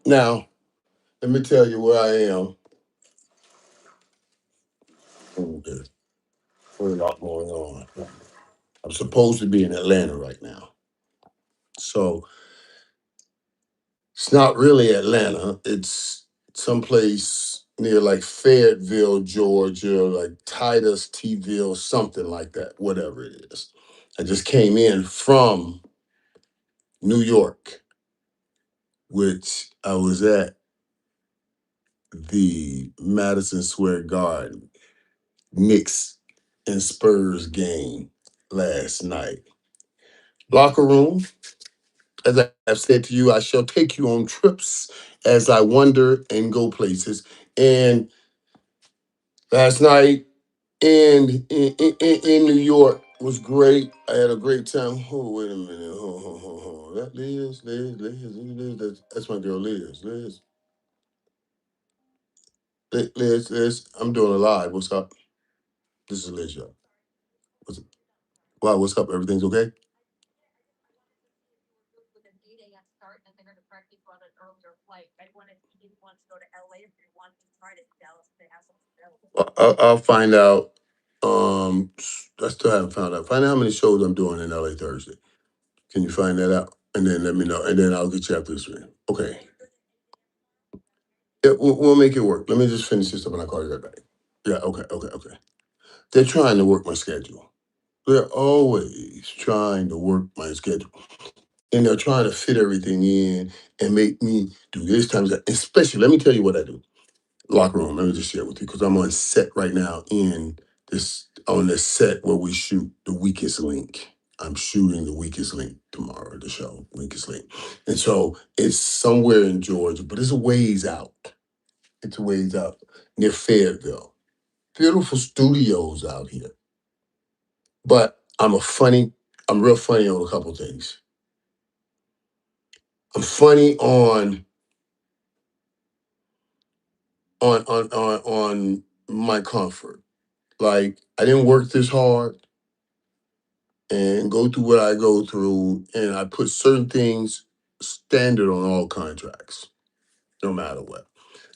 Now, let me tell you where I am. Oh, there's a lot going on. I'm supposed to be in Atlanta right now. So it's not really Atlanta. It's someplace near like Fayetteville, Georgia, like Titus, T-ville, something like that, whatever it is. I just came in from New York, which I was at the Madison Square Garden Knicks and Spurs game last night. Locker room, as I've said to you, I shall take you on trips as I wander and go places. And last night in New York was great. I had a great time. Oh, wait a minute. That Liz, that's my girl Liz. Liz, I'm doing a live. What's up? This is Liz, y'all. What's, wow, what's up? Everything's okay? I'll find out. I still haven't found out. Find out how many shows I'm doing in LA Thursday. Can you find that out? And then let me know. And then I'll get you after this week. Okay. Yeah, we'll make it work. Let me just finish this up and I'll call you right back. Yeah, okay. They're trying to work my schedule. They're always trying to work my schedule. And they're trying to fit everything in and make me do this times that. Especially, let me tell you what I do. Locker room. Let me just share with you because I'm on set right now on this set where we shoot the weakest link. I'm shooting the weakest link tomorrow, the show, weakest link. And so it's somewhere in Georgia, but it's a ways out. It's a ways out near Fayetteville. Beautiful studios out here. But I'm real funny on a couple things. I'm funny on my comfort. Like I didn't work this hard and go through what I go through, and I put certain things standard on all contracts, no matter what.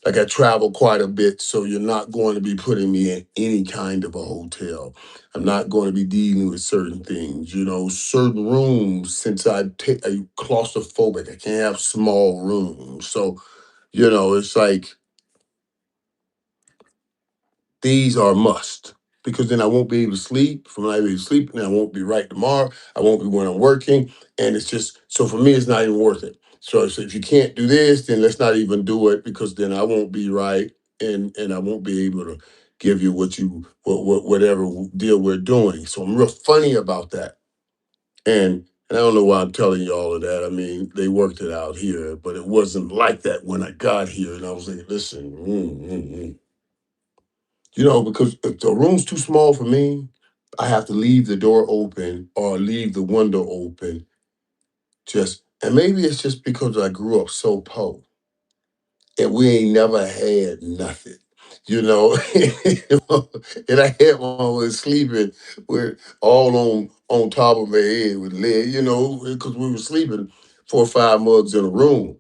Like I travel quite a bit, so you're not going to be putting me in any kind of a hotel. I'm not going to be dealing with certain things, certain rooms. Since I'm claustrophobic, I can't have small rooms. So, it's like these are must because then I won't be able to sleep. If I'm not able to sleep, then I won't be right tomorrow. I won't be when I'm working. And it's just, so for me, it's not even worth it. So if you can't do this, then let's not even do it because then I won't be right and I won't be able to give you whatever deal we're doing. So I'm real funny about that. And I don't know why I'm telling you all of that. I mean, they worked it out here, but it wasn't like that when I got here. And I was like, listen, because if the room's too small for me, I have to leave the door open or leave the window open. And maybe it's just because I grew up so poor and we ain't never had nothing, you know. And I had one was sleeping with all on top of my head with lead, because we were sleeping 4 or 5 mugs in a room,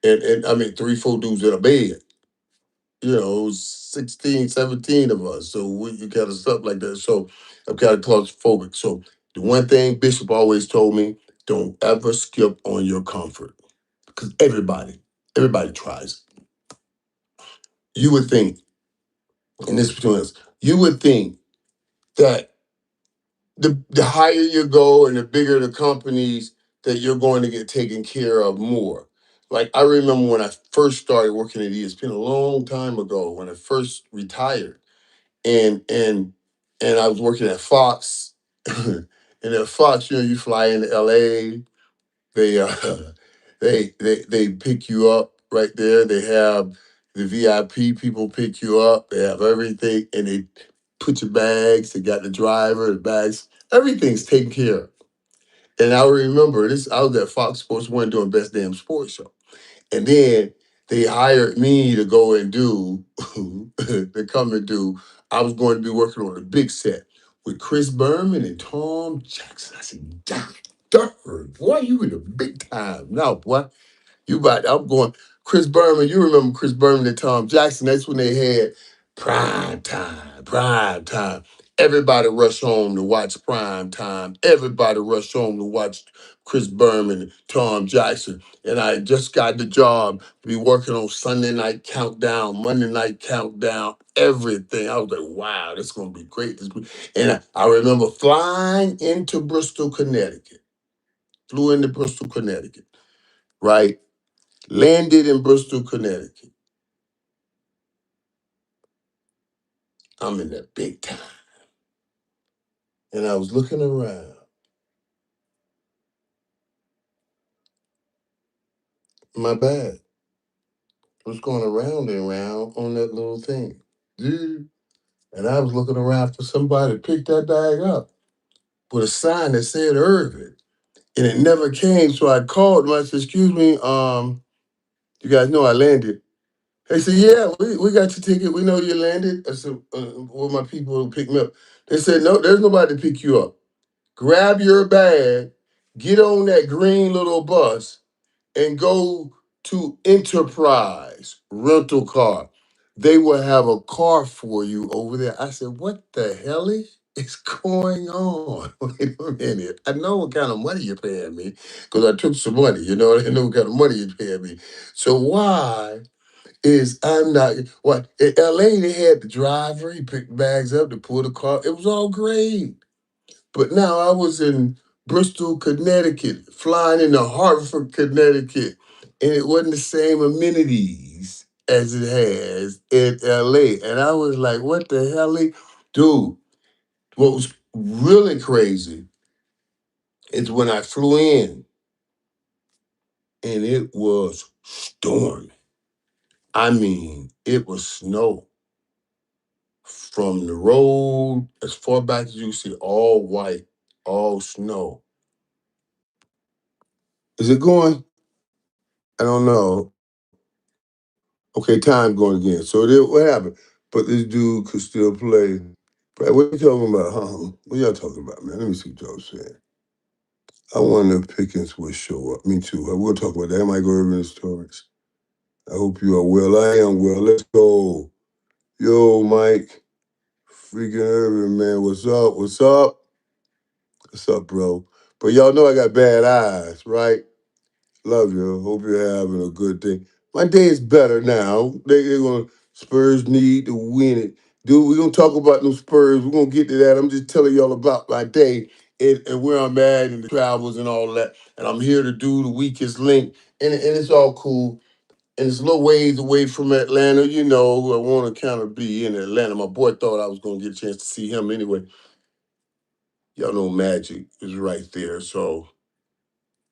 and I mean 3, 4 dudes in a bed. It was 16, 17 of us. So we kind of stuff like that. So I'm kind of claustrophobic. So the one thing Bishop always told me, don't ever skip on your comfort. Because everybody tries. You would think, and this between us, you would think that the higher you go and the bigger the companies, that you're going to get taken care of more. Like I remember when I first started working at ESPN a long time ago, when I first retired and I was working at Fox, and at Fox, you fly into LA. They they pick you up right there. They have the VIP people pick you up. They have everything, and they put your bags. They got the driver, the bags. Everything's taken care of. And I remember this. I was at Fox Sports One doing Best Damn Sports Show. And then they hired me to go and do, to come and do, I was going to be working on a big set with Chris Berman and Tom Jackson. I said, God, boy, you in the big time now, boy. I'm going. Chris Berman, you remember Chris Berman and Tom Jackson? That's when they had prime time, prime time. Everybody rushed home to watch prime time. Everybody rushed home to watch Chris Berman and Tom Jackson. And I just got the job to be working on Sunday night countdown, Monday night countdown, everything. I was like, wow, this is gonna be great. And I remember flying into Bristol, Connecticut. Flew into Bristol, Connecticut, right? Landed in Bristol, Connecticut. I'm in the big time. And I was looking around. My bag was going around and around on that little thing. Dude. And I was looking around for somebody to pick that bag up with a sign that said Irvin. And it never came. So I called them. I said, excuse me, you guys know I landed. They said, yeah, we got your ticket. We know you landed. I said, well, my people will pick me up. They said, no, there's nobody to pick you up. Grab your bag, get on that green little bus, and go to Enterprise Rental Car. They will have a car for you over there. I said, what the hell is going on? Wait a minute. I know what kind of money you're paying me because I took some money. You know, I know what kind of money you're paying me. So why is I'm not, what, in LA, they had the driver, he picked bags up to pull the car. It was all great. But now I was in Bristol, Connecticut, flying into Hartford, Connecticut, and it wasn't the same amenities as it has in LA. And I was like, what the hell? Dude, what was really crazy is when I flew in and it was storming. I mean, it was snow from the road as far back as you see, all white, all snow. Is it going? I don't know. Okay, time going again. So then what happened? But this dude could still play. But what you talking about? What y'all talking about, man? Let me see what y'all saying. I wonder if Pickens will show up. Me too. I will talk about that. I might go over the stories. I hope you are well. I am well. Let's go. Yo, Mike. Freaking Irvin, man. What's up? What's up? What's up, bro? But y'all know I got bad eyes, right? Love you. Hope you're having a good day. My day is better now. They're going to Spurs need to win it. Dude, we're going to talk about those Spurs. We're going to get to that. I'm just telling y'all about my day and where I'm at and the travels and all that. And I'm here to do the weakest link. And it's all cool. And it's a little ways away from Atlanta. You know, I want to kind of be in Atlanta. My boy thought I was going to get a chance to see him anyway. Y'all know Magic is right there. So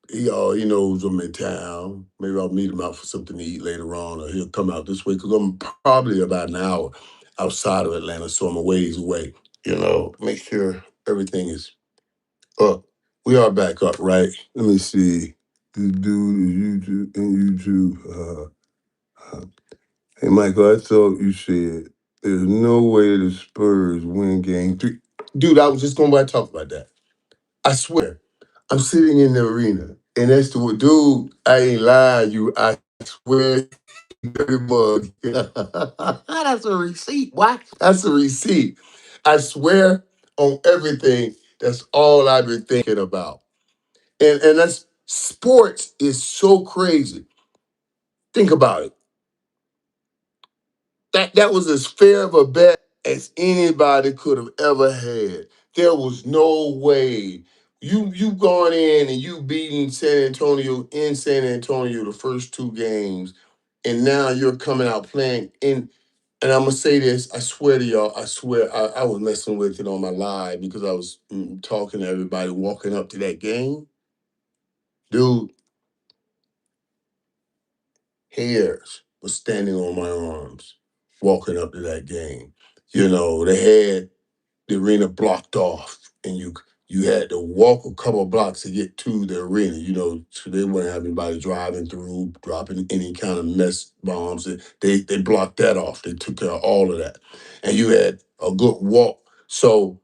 he knows I'm in town. Maybe I'll meet him out for something to eat later on, or he'll come out this way because I'm probably about an hour outside of Atlanta, so I'm a ways away. You know, make sure everything is up. We are back up, right? Let me see. The dude is YouTube and YouTube. Hey, Michael, I thought you said there's no way the Spurs win game three. Dude, I was just going to talk about that. I swear, I'm sitting in the arena, and that's the dude. I ain't lying, you. I swear, every mug. That's a receipt. What? That's a receipt. I swear on everything. That's all I've been thinking about. And that's sports is so crazy. Think about it. That was as fair of a bet as anybody could have ever had. There was no way. You gone in and you beating San Antonio in San Antonio the first two games, and now you're coming out playing in. And I'm gonna say this, I swear to y'all, I swear I was messing with it on my live because I was talking to everybody walking up to that game. Dude, hairs was standing on my arms walking up to that game. You know, they had the arena blocked off, and you had to walk a couple of blocks to get to the arena. You know, so they wouldn't have anybody driving through, dropping any kind of mess bombs. They blocked that off. They took care of all of that, and you had a good walk. So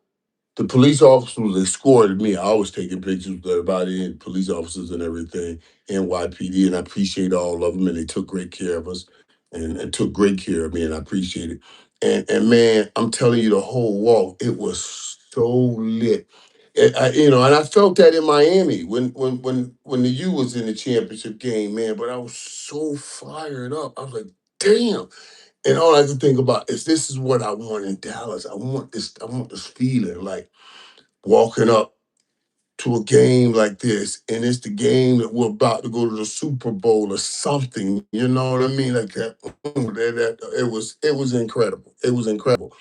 The police officers escorted me. I was taking pictures with everybody and police officers and everything, NYPD, and I appreciate all of them. And they took great care of us and took great care of me, and I appreciate it. And man, I'm telling you, the whole walk, it was so lit. And I felt that in Miami when the U was in the championship game, man. But I was so fired up. I was like, damn. And all I could think about is this is what I want in Dallas. I want this feeling like walking up to a game like this, and it's the game that we're about to go to the Super Bowl or something. You know what I mean? Like that. It was incredible. It was incredible.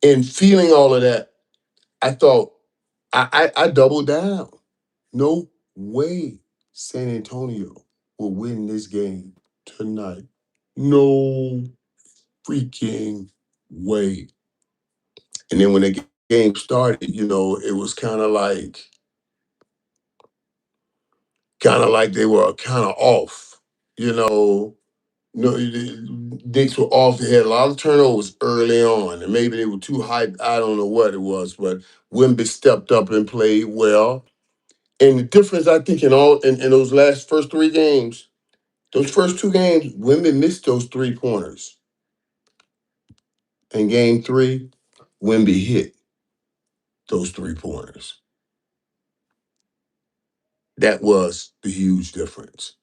And feeling all of that, I thought I doubled down. No way San Antonio will win this game tonight. No freaking way. And then when the game started, it was kind of like they were kind of off. You know, no, the Knicks were off. They had a lot of turnovers early on, and maybe they were too hyped. I don't know what it was, but Wimby stepped up and played well. And the difference, I think, in those last first three games, those first two games, Wimby missed those 3 pointers. In game three, Wimby hit those 3 pointers. That was the huge difference,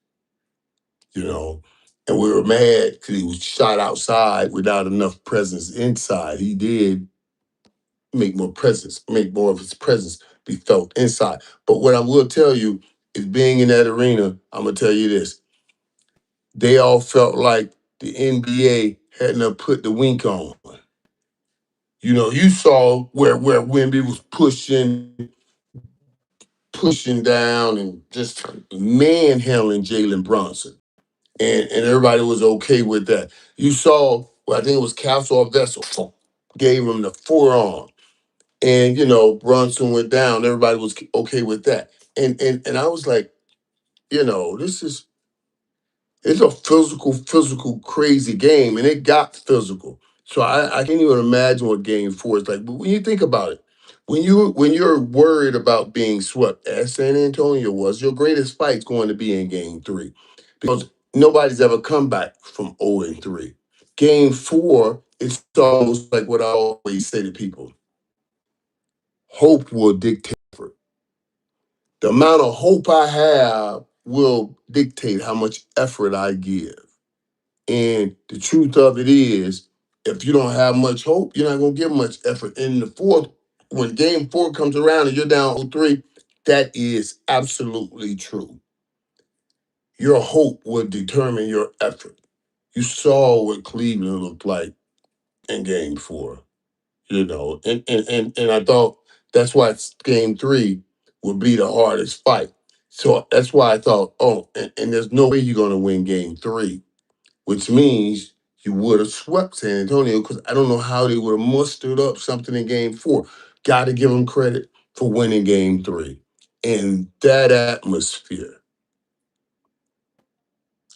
you know. And we were mad because he was shot outside without enough presence inside. He did make more of his presence be felt inside. But what I will tell you is being in that arena, I'm gonna tell you this. They all felt like the NBA hadn't put the wink on. You saw where Wimby was pushing down and just manhandling Jalen Brunson. And everybody was okay with that. You saw, well, I think it was Castle or Vessel, gave him the forearm. And, Brunson went down. Everybody was okay with that. And I was like, this is it's a physical, crazy game, and it got physical. So I can't even imagine what game four is like. But when you think about it, when you're worried about being swept, as San Antonio was, your greatest fight's going to be in game three. Because nobody's ever come back from 0-3. Game four, it's almost like what I always say to people. Hope will dictate effort. The amount of hope I have will dictate how much effort I give. And the truth of it is, if you don't have much hope, you're not going to give much effort. In the fourth, when game four comes around and you're down 0-3, that is absolutely true. Your hope will determine your effort. You saw what Cleveland looked like in game four, and I thought that's why game three would be the hardest fight. So that's why I thought, and there's no way you're going to win game three, which means you would have swept San Antonio because I don't know how they would have mustered up something in game four. Got to give them credit for winning game three. And that atmosphere,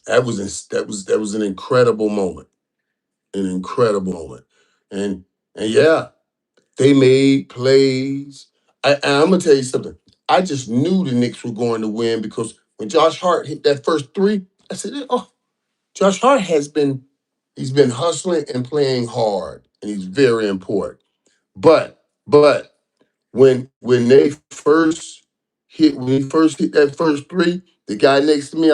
that was an incredible moment, an incredible moment. And yeah, they made plays. And I'm gonna tell you something. I just knew the Knicks were going to win because when Josh Hart hit that first three, I said, "Oh, Josh Hart he's been hustling and playing hard, and he's very important. But when he first hit that first three, the guy next to me,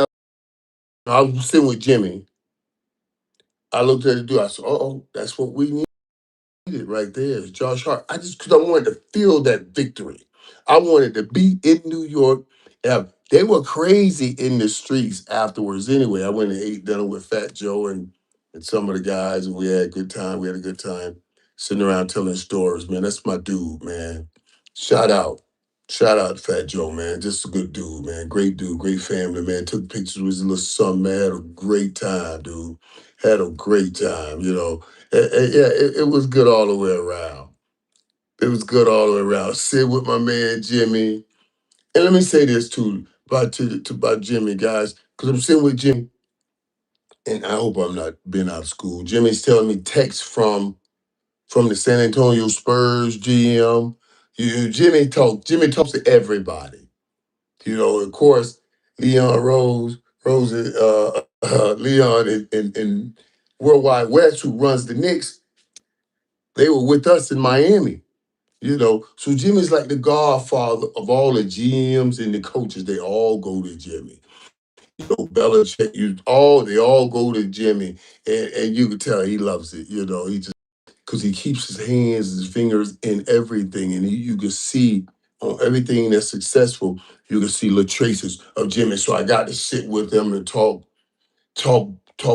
I was sitting with Jimmy. I looked at the dude. I said, "Oh, that's what we need." It right there is Josh Hart. Because I wanted to feel that victory. I wanted to be in New York. They were crazy in the streets afterwards. Anyway, I went and ate dinner with Fat Joe and some of the guys, and we had a good time. We had a good time sitting around telling stories. Man, that's my dude, man. Shout out. Shout out to Fat Joe, man. Just a good dude, great family, man. Took pictures with his little son, man. Had a great time, dude. Had a great time. Yeah, it was good all the way around. It was good all the way around. Sit with my man Jimmy. And let me say this too about Jimmy, guys, because I'm sitting with Jimmy, and I hope I'm not being out of school. Jimmy's telling me texts from the San Antonio Spurs GM. Jimmy talks to everybody. Of course, Leon Rose, Leon and Worldwide West, who runs the Knicks, they were with us in Miami. So Jimmy's like the godfather of all the GMs and the coaches. They all go to Jimmy. Belichick, they all go to Jimmy, and you can tell he loves it. He just because he keeps his hands, his fingers in everything, and you can see on everything that's successful. You can see little traces of Jimmy. So I got to sit with him and talk, talk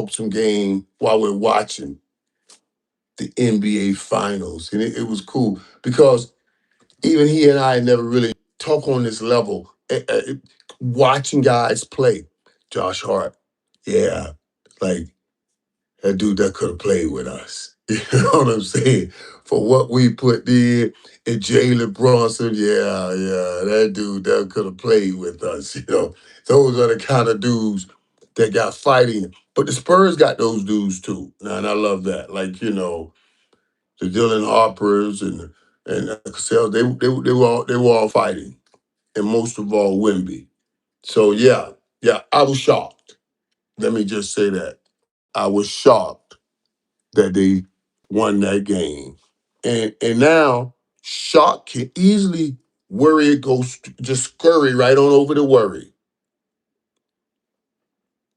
some game while we're watching the NBA Finals, and it was cool because even he and I never really talk on this level. Watching guys play, Josh Hart, yeah, like that dude that could have played with us. You know what I'm saying? For what we put in, and Jalen Bronson, yeah, that dude that could have played with us. Those are the kind of dudes that got fighting. But the Spurs got those dudes too. Now, and I love that. Like, the Dylan Harpers and Cassell, they were all fighting, and most of all Wimby. So yeah, I was shocked. Let me just say that I was shocked that they won that game, and now shock can easily worry it goes just scurry right on over to worry,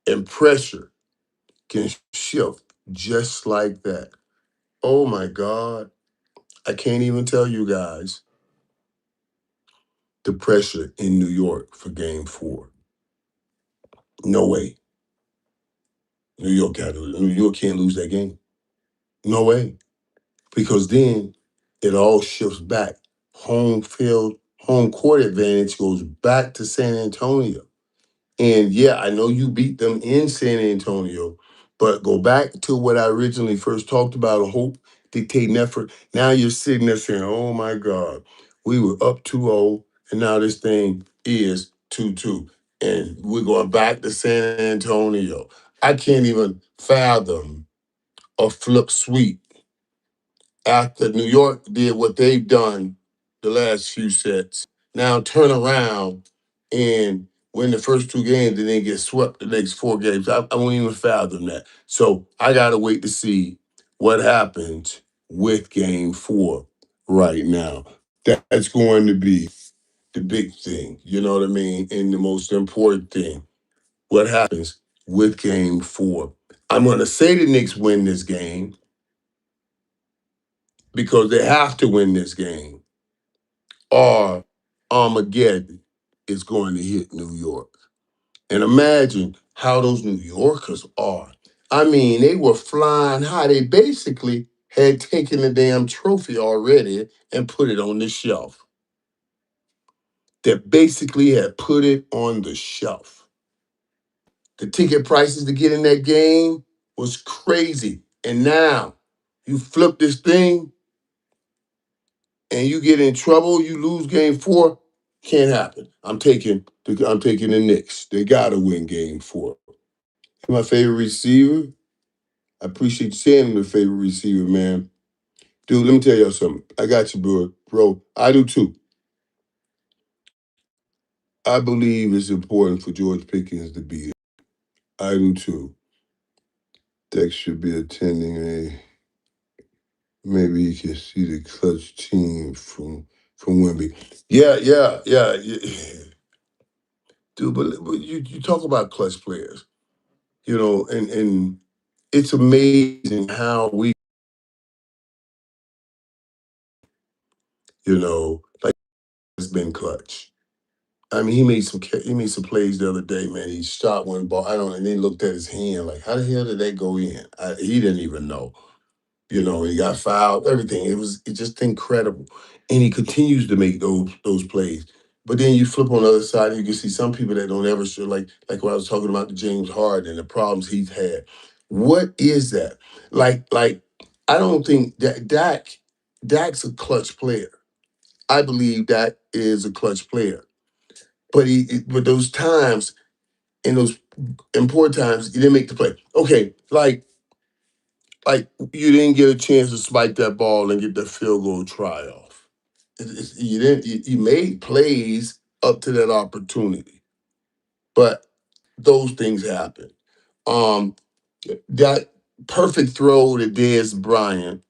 and pressure can shift just like that. Oh my God, I can't even tell you guys the pressure in New York for Game 4. No way. New York can't lose that game. No way. Because then it all shifts back. Home court advantage goes back to San Antonio. And yeah, I know you beat them in San Antonio, but go back to what I originally first talked about, a hope, dictating effort. Now you're sitting there saying, oh my God, we were up 2-0, and now this thing is 2-2. And we're going back to San Antonio. I can't even fathom a flip sweep after New York did what they've done the last few sets. Now turn around and win the first two games and then get swept the next four games. I won't even fathom that. So I gotta wait to see what happens with Game 4 right now. That's going to be the big thing. You know what I mean? And the most important thing. What happens with Game 4? I'm gonna say the Knicks win this game because they have to win this game, or Armageddon is going to hit New York. And imagine how those New Yorkers are. I mean, they were flying high. They basically had taken the damn trophy already and put it on the shelf. They basically had put it on the shelf. The ticket prices to get in that game was crazy. And now you flip this thing and you get in trouble, you lose Game 4, can't happen. I'm taking the Knicks. They gotta win Game 4. My favorite receiver. I appreciate you saying I'm the favorite receiver, man. Dude, let me tell y'all something. I got you, bro. Bro, I do too. I believe it's important for George Pickens to be there. I do too. Dex should be attending a. Maybe he can see the clutch team from Wemby. Yeah. Dude, but you talk about clutch players, and it's amazing how like it's been clutch. I mean, he made some plays the other day, man. He shot one ball. I don't, and then looked at his hand like, how the hell did that go in? He didn't even know. He got fouled. Everything. It's just incredible, and he continues to make those plays. But then you flip on the other side, and you can see some people that don't ever show, like when I was talking about the James Harden and the problems he's had. What is that? Like I don't think that Dak's a clutch player. I believe Dak is a clutch player. But those times, in those important times, he didn't make the play. Okay, like you didn't get a chance to spike that ball and get that field goal try off. You didn't. You made plays up to that opportunity, but those things happen. Um, that perfect throw to Dez Bryant.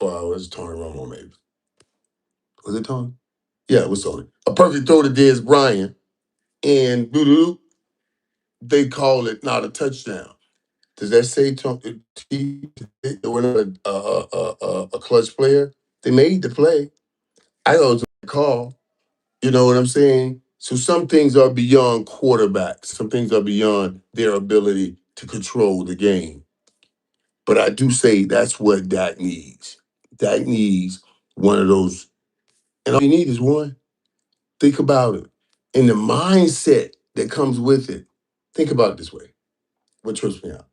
Well, it was Tony Romo, maybe. Was it Tony? Yeah, it was Tony. A perfect throw to Dez Bryant, and doo-doo-doo, they call it not a touchdown. Does that say they were not a clutch player? They made the play. I thought it was a call. You know what I'm saying? So some things are beyond quarterbacks. Some things are beyond their ability to control the game. But I do say that's what Dak needs. Dak needs one of those, and all you need is one. Think about it. And the mindset that comes with it. Think about it this way. What trips me out?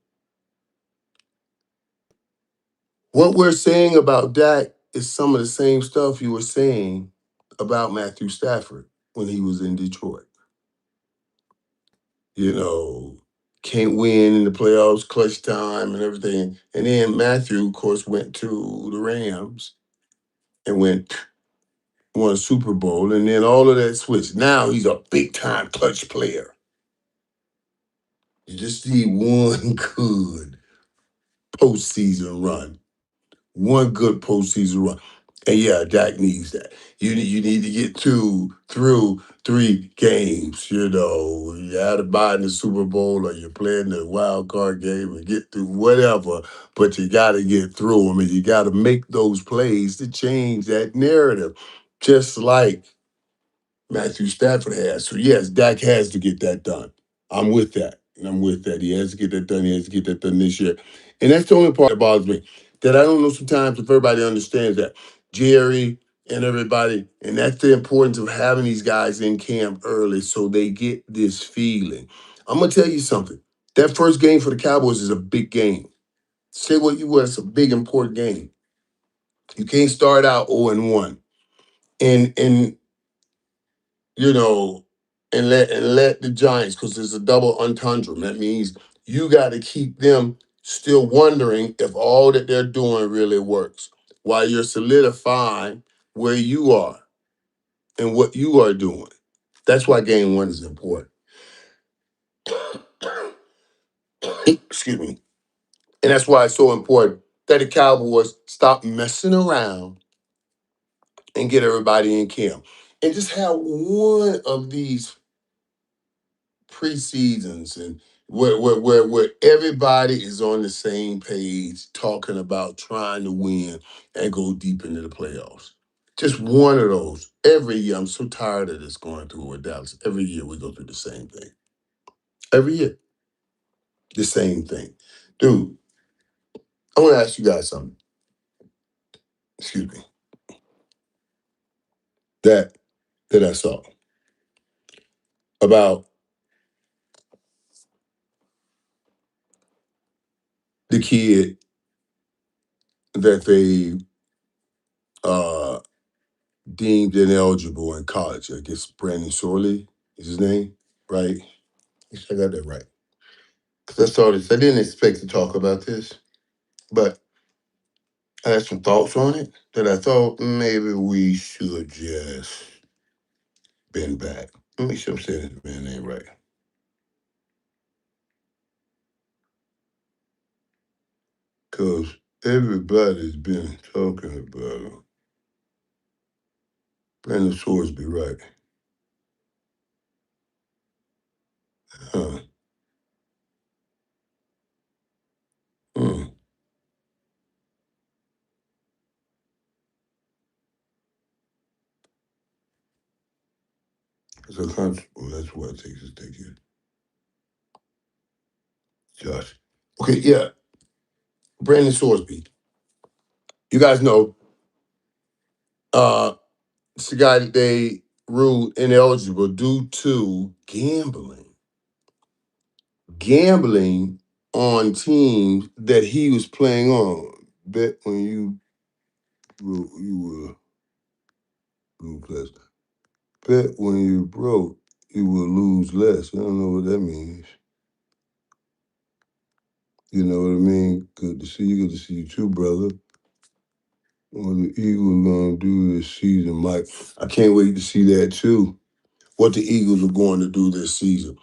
What we're saying about Dak is some of the same stuff you were saying about Matthew Stafford when he was in Detroit. You know, can't win in the playoffs, clutch time and everything. And then Matthew, of course, went to the Rams and won a Super Bowl, and then all of that switched. Now he's a big time clutch player. You just need one good postseason run. One good postseason run. And yeah, Dak needs that. You need to get through 3 games. You know, you had to buy in the Super Bowl or you're playing the wild card game and get through whatever, but you got to get through them and you got to make those plays to change that narrative. Just like Matthew Stafford has. So yes, Dak has to get that done. I'm with that. And I'm with that. He has to get that done. He has to get that done this year. And that's the only part that bothers me. That I don't know sometimes if everybody understands that. Jerry and everybody, and that's the importance of having these guys in camp early so they get this feeling. I'm gonna tell you something. That first game for the Cowboys is a big game. Say what you will, it's a big important game. You can't start out 0-1. And you know, and let the Giants, because there's a double entendre. That means you got to keep them still wondering if all that they're doing really works while you're solidifying where you are and what you are doing. That's why game one is important. Excuse me. And that's why it's so important that the Cowboys stop messing around and get everybody in camp. And just have one of these preseasons and where everybody is on the same page talking about trying to win and go deep into the playoffs. Just one of those every year. I'm so tired of this going through with Dallas. Every year we go through the same thing. Every year, the same thing. Dude, I want to ask you guys something. Excuse me. That that I saw about the kid that they uh deemed ineligible in college. I guess Brandon Sorley is his name, right? I got that right. Because I saw this. I didn't expect to talk about this, but I had some thoughts on it that I thought maybe we should just bend back. Let me see if I'm saying this man name right. Because everybody's been talking about him. Brandon Sorsby, right? Huh. Hmm. So, well, that's what Texas Tech is. Josh. Okay, yeah. Brandon Sorsby. You guys know it's the guy that they ruled ineligible due to gambling on teams that he was playing on. Bet when you will lose less. Bet when you broke, you will lose less. I don't know what that means. You know what I mean? Good to see you. Good to see you too, brother. What the Eagles gonna do this season, Mike? I can't wait to see that too. What the Eagles are going to do this season,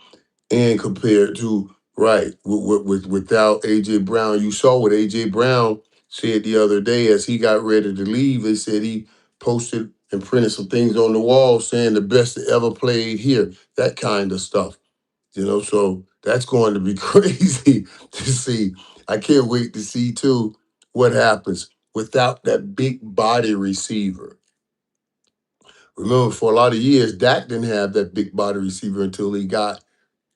and compared to right without AJ Brown, you saw what AJ Brown said the other day as he got ready to leave. They said he posted and printed some things on the wall saying the best that ever played here, that kind of stuff. So that's going to be crazy to see. I can't wait to see too what happens without that big body receiver. Remember, for a lot of years, Dak didn't have that big body receiver until he got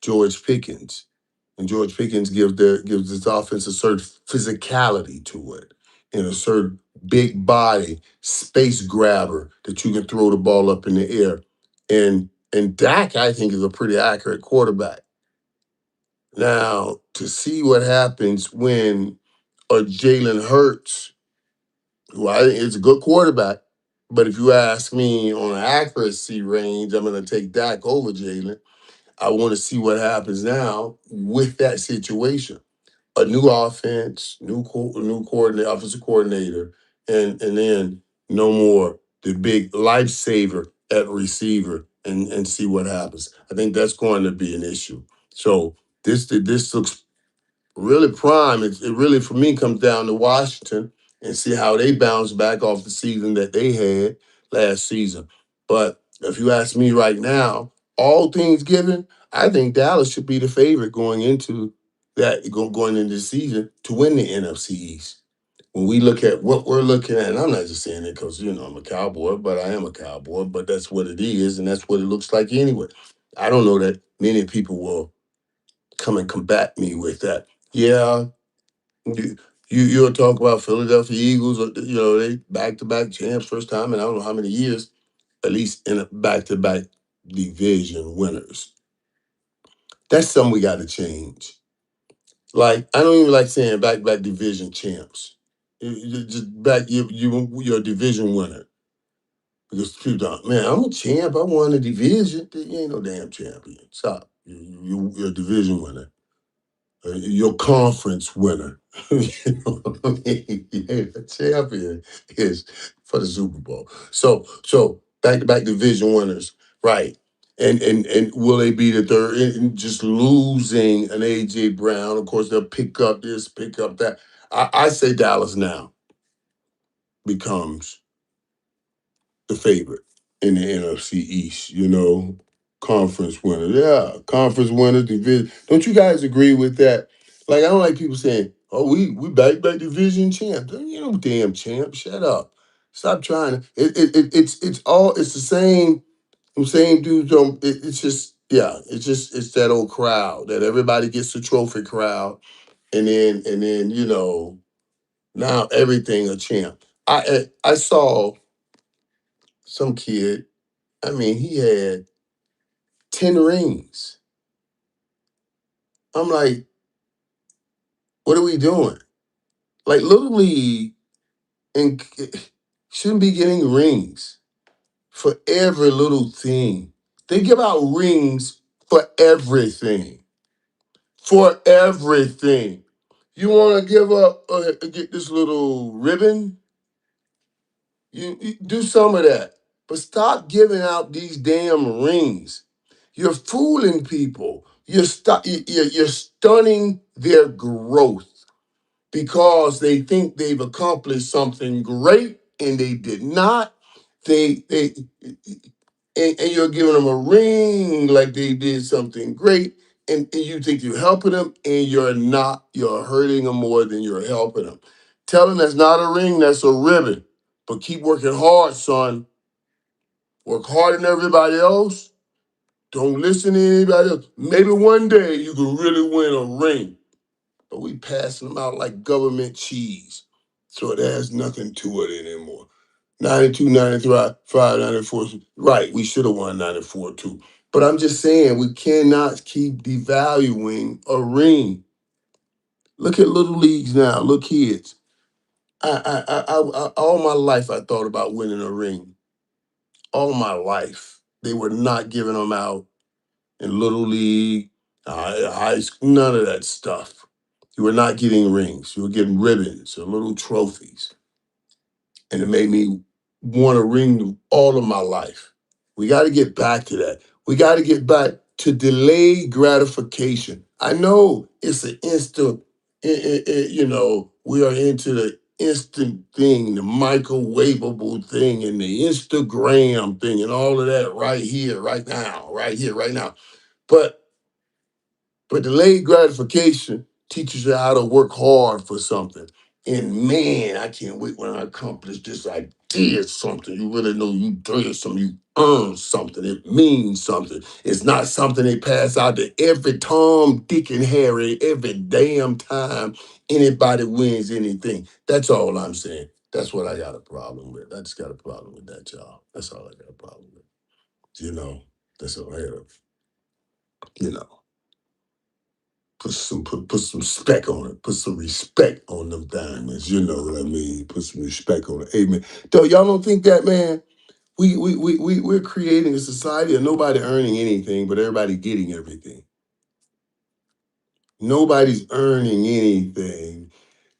George Pickens. And George Pickens gives this offense a certain physicality to it and a certain big body, space grabber that you can throw the ball up in the air. And Dak, I think, is a pretty accurate quarterback. Now, to see what happens when a Jalen Hurts, who I think is a good quarterback, but if you ask me on accuracy range, I'm going to take Dak over Jalen. I want to see what happens now with that situation. A new offense, new coordinator, offensive coordinator, and then no more the big lifesaver at receiver, and see what happens. I think that's going to be an issue. So this looks really prime. It really, for me, comes down to Washington and see how they bounce back off the season that they had last season. But if you ask me right now, all things given, I think Dallas should be the favorite going into going into the season to win the NFC East. When we look at what we're looking at, and I'm not just saying it because I'm a cowboy, but I am a cowboy, but that's what it is, and that's what it looks like anyway. I don't know that many people will come and combat me with that. Yeah, you you'll talk about Philadelphia Eagles. They back to back champs, first time in I don't know how many years, at least in a back to back division winners. That's something we got to change. Like I don't even like saying back to back division champs. You just back you're a division winner because people don't. Man, I'm a champ. I won a division. You ain't no damn champion. Stop. You're a division winner. Your conference winner. You know what I mean? Yeah, the champion is for the Super Bowl. So back to back division winners, right? And will they be the third? And just losing an AJ Brown, of course they'll pick up this, pick up that. I say Dallas now becomes the favorite in the NFC East, conference winner. Yeah, conference winner, division. Don't you guys agree with that? Like, I don't like people saying, oh, we back division champ. You know, damn champ, shut up. Stop trying to. It's the same dudes. It's just, yeah, it's that old crowd that everybody gets the trophy crowd. And then, now everything a champ. I saw some kid. I mean, he had 10 rings. I'm like, what are we doing? Like Little League and shouldn't be getting rings for every little thing. They give out rings for everything. For everything. You want to give up, get this little ribbon? You do some of that. But stop giving out these damn rings. You're fooling people. You're stunning their growth because they think they've accomplished something great and they did not. They and you're giving them a ring like they did something great, and you think you're helping them, and you're not. You're hurting them more than you're helping them. Tell them that's not a ring, that's a ribbon. But keep working hard, son. Work harder than everybody else. Don't listen to anybody else. Maybe one day you can really win a ring. But we passing them out like government cheese. So it has nothing to it anymore. 92, 93, 94. Right, we should have won 94 too. But I'm just saying, we cannot keep devaluing a ring. Look at little leagues now. Look, kids. All my life I thought about winning a ring. All my life. They were not giving them out in little league, high school, none of that stuff. You were not getting rings. You were getting ribbons or little trophies. And it made me want to ring all of my life. We got to get back to that. We got to get back to delayed gratification. I know it's an instant, we are into the instant thing, the microwavable thing, and the Instagram thing, and all of that right here, right now, right here, right now. But delayed gratification teaches you how to work hard for something. And man, I can't wait when I accomplish this. I did something. You really know you did something. You earned something. It means something. It's not something they pass out to every Tom, Dick, and Harry every damn time anybody wins anything. That's all I'm saying. That's what I got a problem with. I just got a problem with that, y'all. That's all I got a problem with. You know, that's all I have. You know. Put some spec on it. Put some respect on them diamonds. You know what I mean? Put some respect on it. Amen. Though y'all don't think that, man? We're creating a society of nobody earning anything, but everybody getting everything. Nobody's earning anything,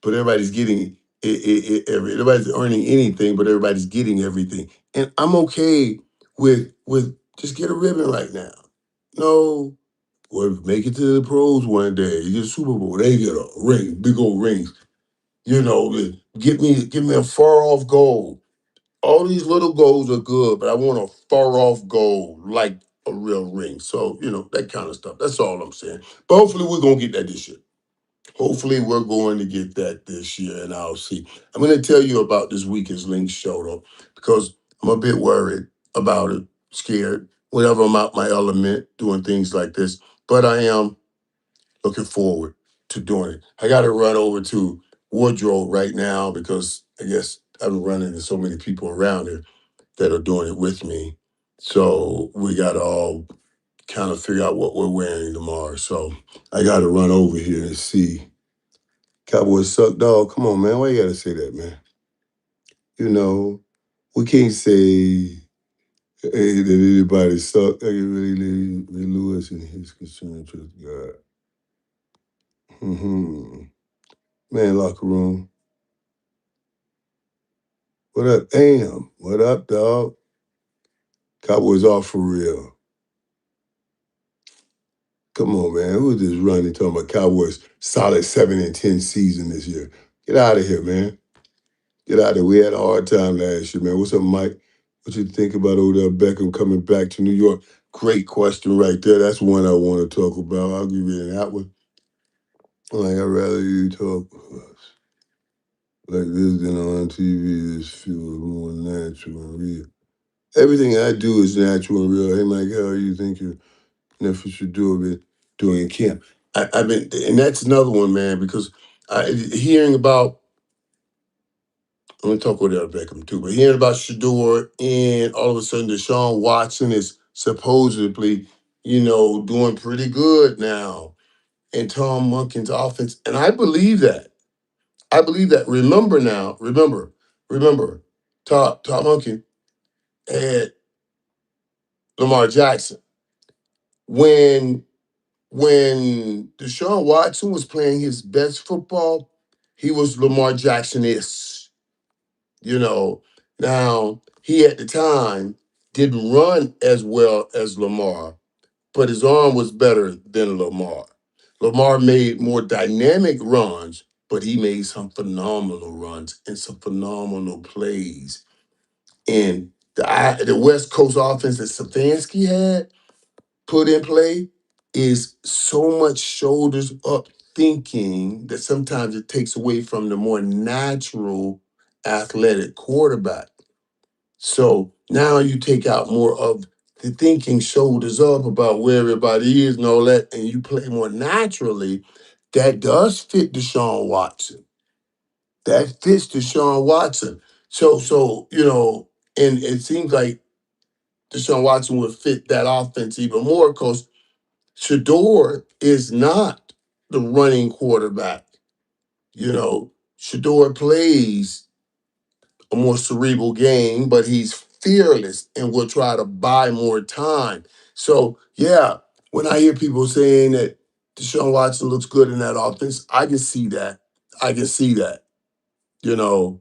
but everybody's getting everybody's earning anything, but everybody's getting everything. And I'm okay with just get a ribbon right now. No, or make it to the pros one day. You get a Super Bowl, they get a ring, big old rings. You know, give me a far off goal. All these little goals are good, but I want a far off goal, like a real ring. So, that kind of stuff. That's all I'm saying. But hopefully we're gonna get that this year. Hopefully we're going to get that this year, and I'll see. I'm gonna tell you about this weekend's link show though, because I'm a bit worried about it, scared. Whenever I'm out my element doing things like this. But I am looking forward to doing it. I got to run over to wardrobe right now because I guess I've been running into so many people around here that are doing it with me. So we got to all kind of figure out what we're wearing tomorrow. So I got to run over here and see. Cowboys suck, dog. Come on, man. Why you got to say that, man? You know, we can't say that anybody suck. I can really leave Lewis and his concern to God. Man, locker room. What up, Am? What up, dog? Cowboys off for real. Come on, man. Who's this running talking about Cowboys solid 7-10 season this year? Get out of here, man. Get out of here. We had a hard time last year, man. What's up, Mike? What you think about Odell Beckham coming back to New York? Great question right there. That's one I want to talk about. I'll give you that one. Like, I'd rather you talk like this than on TV. This feels more natural and real. Everything I do is natural and real. Hey, Mike, how are you thinking? Nephew should do a bit doing camp. I've been, and that's another one, man, because hearing about, I'm going to talk with Beckham too, but hearing about Shador and all of a sudden Deshaun Watson is supposedly, doing pretty good now. And Tom Munkin's offense, and I believe that. I believe that. Remember, Tom Munkin had Lamar Jackson. When Deshaun Watson was playing his best football, he was Lamar Jackson-ish. Now he at the time didn't run as well as Lamar, but his arm was better than Lamar. Lamar made more dynamic runs, but he made some phenomenal runs and some phenomenal plays. And the West Coast offense that Stefanski had, put in play is so much shoulders up thinking that sometimes it takes away from the more natural athletic quarterback. So now you take out more of the thinking shoulders up about where everybody is and all that, and you play more naturally. That does fit Deshaun Watson. That fits Deshaun Watson. And it seems like Deshaun Watson would fit that offense even more because Shador is not the running quarterback. Shador plays a more cerebral game, but he's fearless and will try to buy more time. So, yeah, when I hear people saying that Deshaun Watson looks good in that offense, I can see that. I can see that. You know,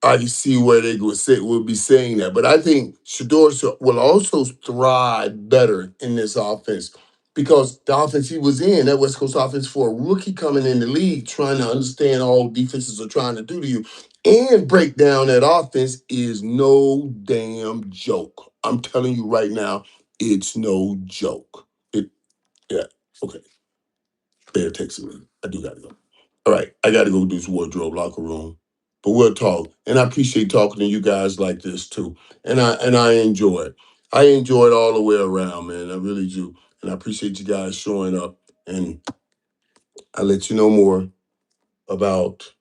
I can see where they would be saying that. But I think Shador will also thrive better in this offense because the offense he was in, that West Coast offense for a rookie coming in the league, trying to understand all defenses are trying to do to you and break down that offense is no damn joke. I'm telling you right now, it's no joke. Yeah, okay. Bear texting me. I do gotta go. All right, I got to go do some wardrobe locker room, but we'll talk. And I appreciate talking to you guys like this too. And I enjoy it. I enjoy it all the way around, man. I really do. And I appreciate you guys showing up. And I'll let you know more about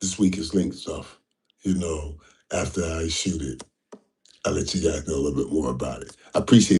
this week's link stuff. You know, after I shoot it, I'll let you guys know a little bit more about it. I appreciate